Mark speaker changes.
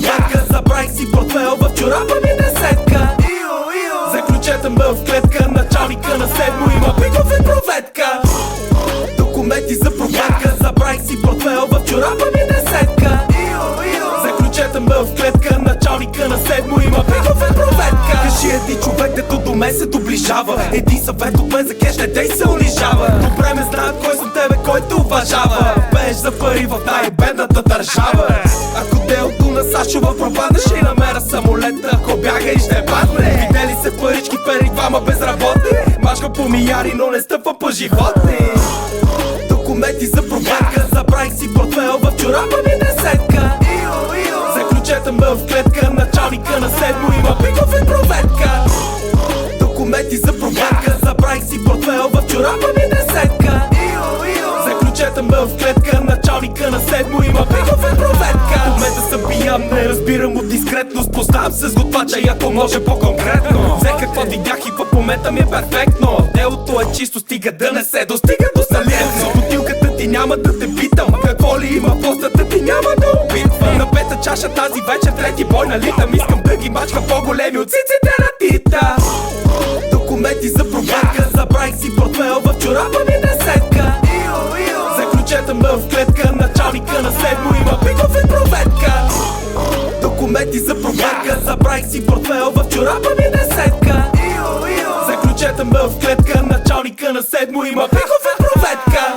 Speaker 1: проверка. Забравих си портфел в чорапа ми десетка. Заключете ме в клетка, началника на седмо има пиков и проветка. Документи за проверка. Забравих си портфел в чорапа ми десетка. Заключете ме в клетка, началника на седмо има пиков и проветка. Кажи един човек, дето до мен се доближава. Един съвет от мен за кеш, не дей се унижава. Добре ме знаят кой съм тебе, който уважава. Пееш за пари в най-бедната държава. Ако делото на Сашова пропадне, ще намеря самолета. Ако бяга и ще падне. Видели се парички перед двама безработни. Мачка по мияри, но не стъпва по животни. Документи за проверка. Забравих си портфел в чорапа ми десетка. Заключете ме в клетка, началника на седмо има пиков и проветка. Документи за проверка. Забравих си портфел в чорапа ми десетка. Заключете ме в клетка, началника на седмо има пиков и проветка. В момента съм пиян, не разбирам от дискретност. Поставям се с готвача и ако може по-конкретно. Взех какво видях и в момента ми е перфектно. Делото е чисто, стига да не се достига до съдебно. С бутилката ти няма да те питам какво ли има в постата ти, няма да опитвам. На пета чаша тази вечер, трети бой налитам. Искам да ги мачка по-големи от циците на Тита. Документи за проверка. Забравих си портфел в чорапа ми десетка. Заключете ме в клетка, началника на седмо има пиков и проветка. Документи за проверка. Забравих си портфел в чорапа ми десетка. Заключете ме в клетка, началника на седмо има пиков и проветка.